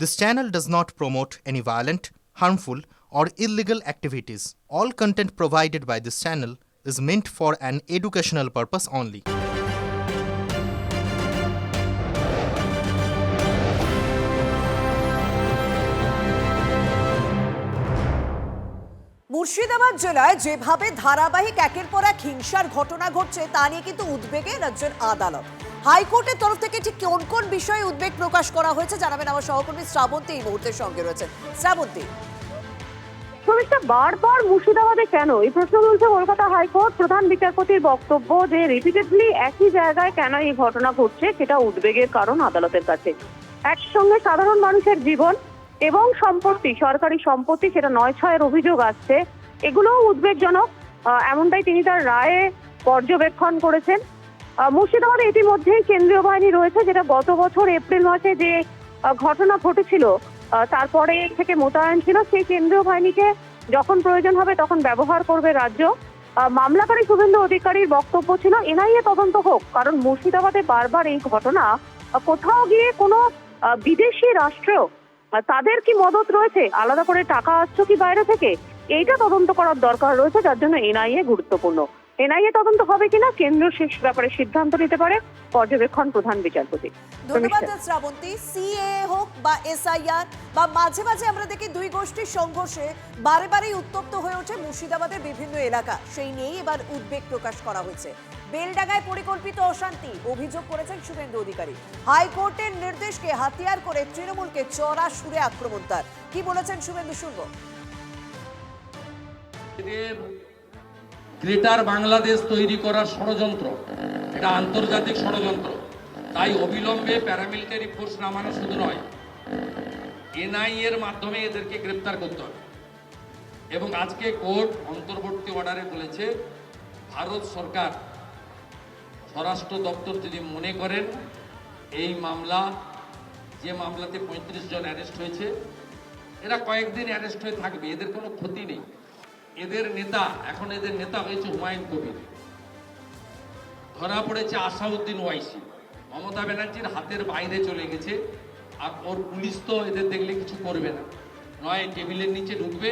This channel does not promote any violent, harmful, or illegal activities. All content provided by this channel is meant for an educational purpose only. Murshidabad জেলায় যেভাবে ধারাবাহিক একের পর এক হিংসার ঘটনা ঘটছে তা নিয়ে কিন্তু উদ্বেগে রাজ্যের আদালত। হাইকোর্টের তরফ থেকে ঠিক কোন কোন বিষয়ে উদ্বেগ প্রকাশ করা হয়েছে জানাবেন আমার সহকর্মী শ্রাবন্তী এই মুহূর্তের সঙ্গে রয়েছেন। শ্রাবন্তী, বারবার মুর্শিদাবাদে কেন এই প্রশ্ন তুলছে কলকাতা হাইকোর্ট। প্রধান বিচারপতির বক্তব্য যে রিপিটেডলি একই জায়গায় কেন এই ঘটনা ঘটছে সেটা উদ্বেগের কারণ আদালতের কাছে। একসঙ্গে সাধারণ মানুষের জীবন এবং সম্পত্তি, সরকারি সম্পত্তি, সেটা ৯/৬-এর অভিযোগ আসছে, এগুলোও উদ্বেগজনক, এমনটাই তিনি তার রায়ে পর্যবেক্ষণ করেছেন। মুর্শিদাবাদে ইতিমধ্যেই কেন্দ্রীয় বাহিনী রয়েছে, যেটা গত বছর এপ্রিল মাসে যে ঘটনা ঘটেছিল তারপরে থেকে মোতায়েন ছিল। সেই কেন্দ্রীয় বাহিনীকে যখন প্রয়োজন হবে তখন ব্যবহার করবে রাজ্য। মামলাকারী শুভেন্দু অধিকারীর বক্তব্য ছিল এনআইএ তদন্ত হোক, কারণ মুর্শিদাবাদে বারবার এই ঘটনা, কোথাও গিয়ে কোনো বিদেশি রাষ্ট্র তাদের কি মদত রয়েছে, আলাদা করে টাকা আসছে কি বাইরে থেকে, এইটা তদন্ত করার দরকার রয়েছে, যার জন্য এনআইএ গুরুত্বপূর্ণ। এনআইএ তদন্ত হবে কিনা কেন্দ্র শেষ ব্যাপারে সিদ্ধান্ত নিতে পারে, পর্যবেক্ষণ প্রধান বিচারপতি। ধন্যবাদ শ্রাবন্তী। সিএ হোক বা এসআইআর বা মাঝে মাঝে আমরা দেখি দুই গোষ্ঠীর সংঘর্ষে বারেবারেই উত্তপ্ত হয়ে ওঠে মুর্শিদাবাদের বিভিন্ন এলাকা, সেই নিয়েই এবার উদ্বেগ প্রকাশ করা হয়েছে। বেলডাঙ্গায় পরিকল্পিত অশান্তি অভিযোগ করেছেন শুভেন্দু অধিকারী। হাইকোর্টের নির্দেশকে হাতিয়ার করে তৃণমূলকে চড়া সুরে আক্রমণ তার। কি বলেছেন শুভেন্দু, শুনবো। গ্রেটার বাংলাদেশ তৈরি করার ষড়যন্ত্র, এটা আন্তর্জাতিক ষড়যন্ত্র। তাই অবিলম্বে প্যারামিলিটারি ফোর্স নামানো শুধু নয়, এনআইএর মাধ্যমে এদেরকে গ্রেপ্তার করতে হবে। এবং আজকে কোর্ট অন্তর্বর্তী অর্ডারে বলেছে ভারত সরকার, স্বরাষ্ট্র দপ্তর যদি মনে করেন এই মামলা, যে মামলাতে ৩৫ জন অ্যারেস্ট হয়েছে, এরা কয়েকদিন অ্যারেস্ট হয়ে থাকবে, এদের কোনো ক্ষতি নেই। এদের নেতা, এখন এদের নেতা হয়েছে হুমায়ুন কবির, ধরা পড়েছে আসাউদ্দিন ওয়াইসি, মমতা ব্যানার্জির হাতের বাইরে চলে গেছে। আর ওর পুলিশ তো এদের দেখলে কিছু করবে না, নয় টেবিলের নিচে ঢুকবে,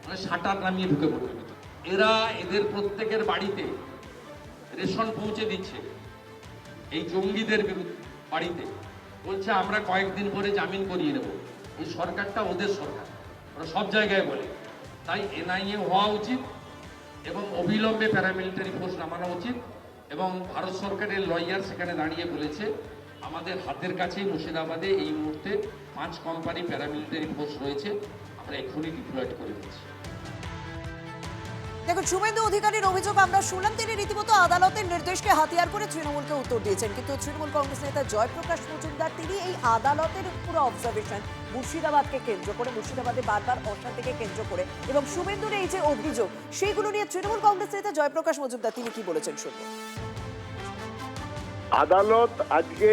মানে শাটার নামিয়ে ঢুকে পড়বে। এরা এদের প্রত্যেকের বাড়িতে রেশন পৌঁছে দিচ্ছে, এই জঙ্গিদের বিরুদ্ধে বাড়িতে, বলছে আমরা কয়েকদিন পরে জামিন করিয়ে নেব। এই সরকারটা ওদের সরকার, ওরা সব জায়গায় বলে। তাই এনআইএ হওয়া উচিত এবং অবিলম্বে প্যারামিলিটারি ফোর্স নামানো উচিত। এবং ভারত সরকারের লয়ার সেখানে দাঁড়িয়ে বলেছে আমাদের হাতের কাছেই মুর্শিদাবাদে এই মুহূর্তে 5 কোম্পানি প্যারামিলিটারি ফোর্স রয়েছে, আমরা এক্ষুনি ডিপ্লয়েড করে দিচ্ছি। দেখুন, শুভেন্দু অধিকারীর অভিযোগ আমরা শুনলাম, তিনি রীতিমতো আদালতের নির্দেশকে হাতিয়ার করে তৃণমূলকে উত্তর দিয়েছেন। কিন্তু তৃণমূল কংগ্রেস নেতা জয়প্রকাশ মজুমদার তিনি এই আদালতের পুরো অবজারভেশন মুর্শিদাবাদকে কেন্দ্র করে, মুর্শিদাবাদে বারবার অশান্তিকে কেন্দ্র করে এবং শুভেন্দুর এই যে অভিযোগ সেইগুলো নিয়ে তৃণমূল কংগ্রেস নেতা জয়প্রকাশ মজুমদার তিনি কি বলেছেন শুনবো। আদালত আজকে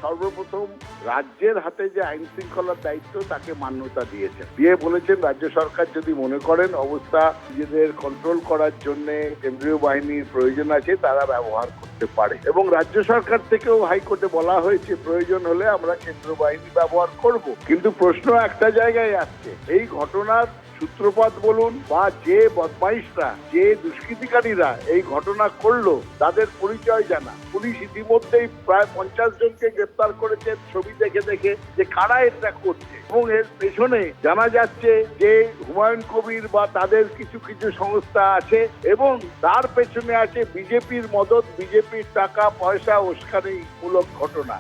সর্বপ্রথম রাজ্যের হাতে যে আইন শৃঙ্খলার দায়িত্ব তাকে মান্যতা দিয়েছেন, দিয়ে বলেছেন রাজ্য সরকার যদি মনে করেন অবস্থা নিজেদের কন্ট্রোল করার জন্য কেন্দ্রীয় বাহিনীর প্রয়োজন আছে তারা ব্যবহার করতে পারে। এবং রাজ্য সরকার থেকেও হাইকোর্টে বলা হয়েছে প্রয়োজন হলে আমরা কেন্দ্রীয় বাহিনী ব্যবহার করব। কিন্তু প্রশ্ন একটা জায়গায় আসছে, এই ঘটনার সূত্রপাত বলুন বা যে বদমাইশরা, যে দুষ্কৃতিকারীরা এই ঘটনা করলো তাদের পরিচয় জানা। পুলিশ ইতিমধ্যেই প্রায় 50 জনকে গ্রেপ্তার করেছে ছবি দেখে দেখে যে কারা এটা করছে। এবং এর পেছনে জানা যাচ্ছে যে হুমায়ুন কবির বা তাদের কিছু কিছু সংস্থা আছে এবং তার পেছনে আছে বিজেপির মদত, বিজেপির টাকা পয়সা, উস্কানিমূলক ঘটনা।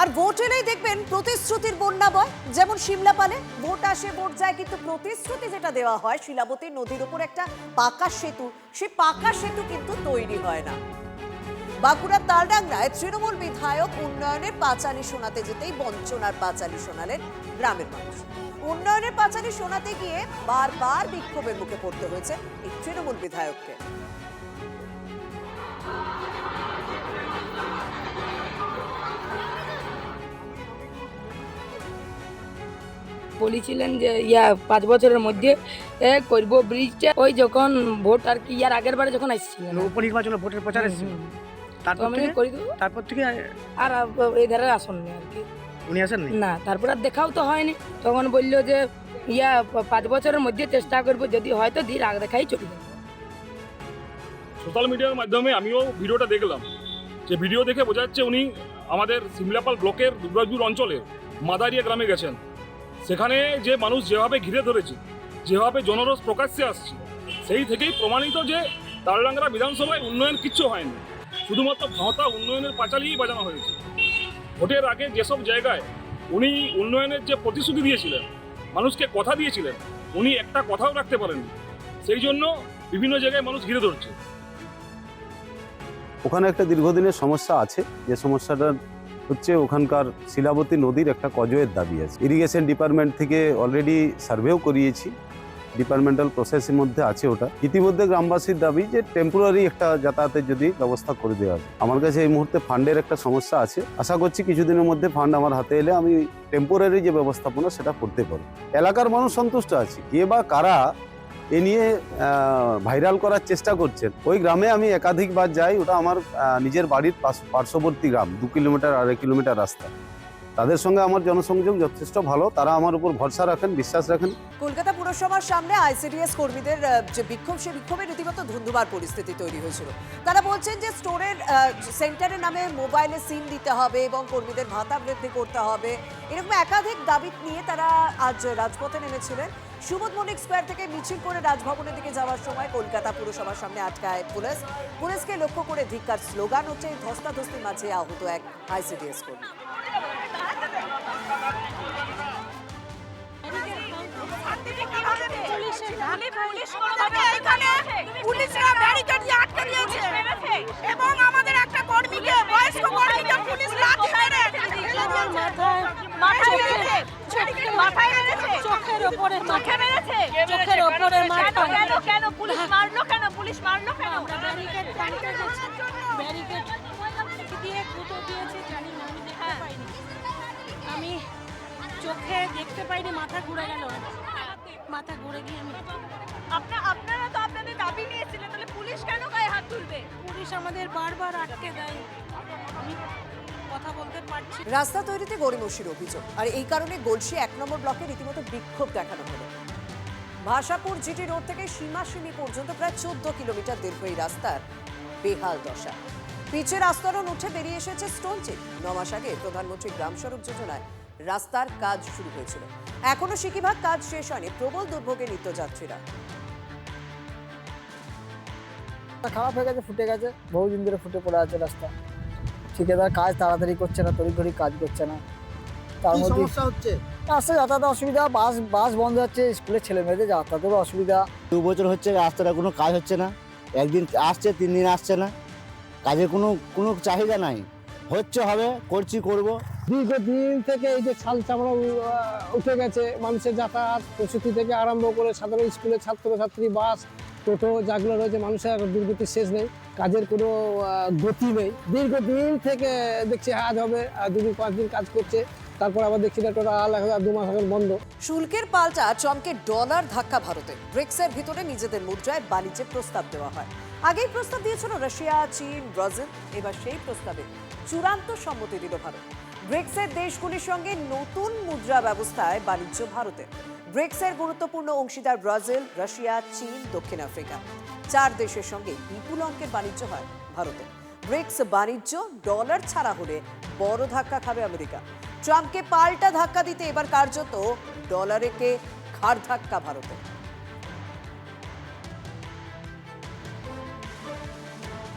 আর ভোট এলেই দেখবেন প্রতিশ্রুতির বন্যা বয়, যেমন সিমলাপালে ভোট আসে ভোট যায়, কিন্তু প্রতিশ্রুতি যেটা দেওয়া হয় শিলাবতী নদীর উপর একটা পাকা সেতু, সেই পাকা সেতু কিন্তু তৈরি হয় না। বাঁকুড়ার তালডাংরায় তৃণমূল বিধায়ক উন্নয়নের পাঁচালি শোনাতে যেতেই বঞ্চনার পাঁচালি শোনালেন গ্রামের মানুষ। উন্নয়নের পাঁচালি শোনাতে গিয়ে বারবার বিক্ষোভের মুখে পড়তে হয়েছে এই তৃণমূল বিধায়ককে। বলেছিলেন যে 5 বছরের মধ্যে করব ব্রিজটা, ওই যখন ভোট আর কি আগের বারে যখন আসছিলেন উপনির্বাচনে ভোটের প্রচার এসেছিল, তারপর আমি থেকে করে দেবো। তারপর থেকে আর এই ধারে আসেননি আর কি, উনি আসেননি। না তারপর আর দেখাও তো হয়নি। তখন বললো যে 5 বছরের মধ্যে চেষ্টা করবো, যদি হয়তো ধীর আগ দেখাই চলে যাবে। সোশ্যাল মিডিয়ার মাধ্যমে আমিও ভিডিওটা দেখলাম, যে ভিডিও দেখে বোঝা যাচ্ছে উনি আমাদের সিমলাপাল ব্লকের দুর্গাপুর অঞ্চলের মাদারিয়া গ্রামে গেছেন। সেখানে যে মানুষ যেভাবে ঘিরে ধরেছে, যেভাবে জনরোষ প্রকাশ্যে আসছে, সেই থেকেই প্রমাণিত যে তালডাংরা বিধানসভায় উন্নয়ন কিচ্ছু হয়নি, শুধুমাত্র ভাঁতা উন্নয়নের পাঁচালিই বাজানো হয়েছে। ভোটের আগে যেসব জায়গায় উনি উন্নয়নের যে প্রতিশ্রুতি দিয়েছিলেন, মানুষকে কথা দিয়েছিলেন, উনি একটা কথাও রাখতে পারেননি। সেই জন্য বিভিন্ন জায়গায় মানুষ ঘিরে ধরছে। ওখানে একটা দীর্ঘদিনের সমস্যা আছে, যে সমস্যাটা হচ্ছে ওখানকার শিলাবতী নদীর একটা কজয়ের দাবি আছে। ইরিগেশন ডিপার্টমেন্ট থেকে অলরেডি সার্ভেও করিয়েছি, ডিপার্টমেন্টাল প্রসেসের মধ্যে আছে ওটা। ইতিমধ্যে গ্রামবাসীর দাবি যে টেম্পোরারি একটা যাতায়াতের যদি ব্যবস্থা করে দেওয়া হয়। আমার কাছে এই মুহূর্তে ফান্ডের একটা সমস্যা আছে, আশা করছি কিছুদিনের মধ্যে ফান্ড আমার হাতে এলে আমি টেম্পোরারি যে ব্যবস্থাপনা সেটা করতে পারব। এলাকার মানুষ সন্তুষ্ট আছে, কে বা কারা এ নিয়ে ভাইরাল করার চেষ্টা করছেন। ওই গ্রামে আমি একাধিকবার যাই, ওটা আমার নিজের বাড়ির পার্শ্ববর্তী গ্রাম, 2 কিলোমিটার 2.5 কিলোমিটার রাস্তা। তাদের সঙ্গে আমার জনসংযোগ যথেষ্ট ভালো, তারা আমার উপর ভরসা রাখেন, বিশ্বাস রাখেন। কলকাতা পুরসভার সামনে আইসিডিএস কর্মীদের যে বিক্ষোভ, সে বিক্ষোভে রীতিমতো ধুন্ধুমার পরিস্থিতি তৈরি হয়েছিল। তারা বলছেন যে স্টোরের সেন্টারের নামে মোবাইলে সিম দিতে হবে এবং কর্মীদের ভাতা বৃদ্ধি করতে হবে, এরকম একাধিক দাবি নিয়ে তারা আজ রাজপথে নেমেছিলেন। সুবোধ মল্লিক স্কোয়ার থেকে মিছিল করে রাজভবনের দিকে যাওয়ার সময় কলকাতা পুরসভার সামনে আটকায় পুলিশকে লক্ষ্য করে ধিক্কার স্লোগান হচ্ছে। ধস্তাধস্তির মাঝে আহত এক আইসিডিএস কর্মী। পুলিশরা ব্যারিকেড দিয়ে আটকে দিয়েছে এবং আমাদের একটা কর্মীকে, বয়স্ক কর্মীকে পুলিশ লাঠি মেরে মাথায় মেরেছে, চোখের উপরে মেরেছে। কেন পুলিশ মারলো? পুলিশ মারলো কেন? ব্যারিকেড দিয়ে গুঁতো দিয়েছে, জানি না, আমি দেখতে পাইনি, আমি চোখে দেখতে পাইনি, মাথা ঘুরে গেল, মাথা ঘুরে গিয়ে আমি। আপনারা তো আপনাদের দাবি নিয়েছিলেন, তাহলে পুলিশ কেন গায়ে হাত তুলবে? পুলিশ আমাদের বারবার আটকে দেয়, আমি কথা বলতে পারছি। রাস্তা তৈরিতে গড়িমসির অভিযোগ, আর এই কারণে গলসি 1 নম্বর ব্লকে রীতিমতো বিক্ষোভ দেখানো হলো। ভাষাপুর জিটি রোড থেকে সীমাসীমি পর্যন্ত প্রায় 14 কিলোমিটার দীর্ঘ এই রাস্তার বেহাল দশা। পিচের আস্তরণ উঠে বেরিয়ে এসেছে স্টোন চিপ। 9 মাস আগে প্রধানমন্ত্রী গ্রাম সড়ক যোজনায় রাস্তার কাজ শুরু হয়েছিল, এখনো সিকিভাগ কাজ শেষ হয়নি। প্রবল দুর্ভোগে নিত্যযাত্রীরা। খারাপ হয়ে গেছে, ফুটে গেছে, বহুদিন ধরে ফুটে পড়ে আছে রাস্তা। ঠিকাদার কাজ তাড়াতাড়ি করছে না, তড়িঘড়ি কাজ করছে না, তার মধ্যে সমস্যা হচ্ছে। রাস্তা যাতায়াতে অসুবিধা, বাস বন্ধ হচ্ছে, স্কুলের ছেলে মেয়েদের যাতায়াতেরও অসুবিধা। 2 বছর হচ্ছে রাস্তাটা কোনো কাজ হচ্ছে না, একদিন আসছে 3 দিন আসছে না, কাজের কোনো চাহিদা নাই। হচ্ছে হবে, করব। দীর্ঘদিন থেকে এই যে ছাল চামড়া উঠে গেছে, মানুষের যাতায়াত প্রসূতি থেকে আরম্ভ করে সাধারণ স্কুলের ছাত্রছাত্রী, বাস, টোটো যাগুলো রয়েছে, মানুষের দুর্গতির শেষ নেই, কাজের কোনো গতি নেই। দীর্ঘদিন থেকে দেখছি আজ হবে, 2 দিন 5 দিন কাজ করছে, তারপর আবার দেখছি না টোটাল 2 মাস আগে বন্ধ। শুল্কের পাল্টা চমকে ডলার ধাক্কা ভারতে। ব্রিক্সের ভিতরে নিজেদের মুদ্রায় বাণিজ্যের প্রস্তাব দেওয়া হয়। আগেই প্রস্তাব দিয়েছিল রাশিয়া, চীন, ব্রাজিল, এবার সেই প্রস্তাবে চূড়ান্ত সম্মতি দিল ভারত। ব্রিক্সের দেশগুলির সঙ্গে নতুন মুদ্রা ব্যবস্থায় বাণিজ্য ভারতের। ব্রিক্সের গুরুত্বপূর্ণ অংশীদার ব্রাজিল, রাশিয়া, চীন, দক্ষিণ আফ্রিকা, 4 দেশের সঙ্গে বিপুল অঙ্কের বাণিজ্য হয় ভারতের। ব্রিক্স বাণিজ্য ডলার ছাড়া হলে বড় ধাক্কা খাবে আমেরিকা। ট্রাম্পকে পাল্টা ধাক্কা দিতে এবার কার্যত ডলারেকে ঘাড় ধাক্কা ভারতে।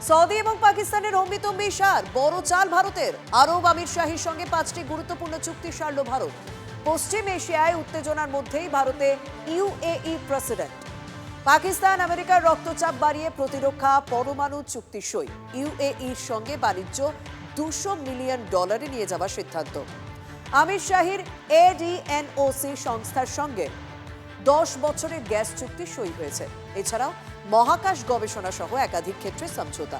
সৌদি এবং পাকিস্তানের অম্বিতম্বি সার, বড় চাল ভারতের। আরব আমির শাহীর সঙ্গে 5টি গুরুত্বপূর্ণ চুক্তি সারল ভারত। পশ্চিম এশিয়ায় উত্তেজনার মধ্যেই ভারতে ইউএই প্রেসিডেন্ট। পাকিস্তান আমেরিকার রক্তচাপ বাড়িয়ে প্রতিরক্ষা পরমাণু চুক্তি সই। ইউএইর সঙ্গে বাণিজ্য $200 মিলিয়ন নিয়ে যাওয়ার সিদ্ধান্ত। আমির শাহীর এডিএনওসি সংস্থার সঙ্গে 10 বছরের গ্যাস চুক্তি সই হয়েছে। এছাড়াও মহাকাশ গবেষণা সহ একাধিক ক্ষেত্রে সমঝোতা।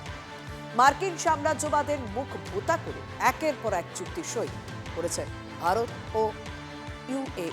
মার্কিন সাম্রাজ্যবাদের মুখ ভোতা করে একের পর এক চুক্তি সই করেছে ভারত ও ইউএই।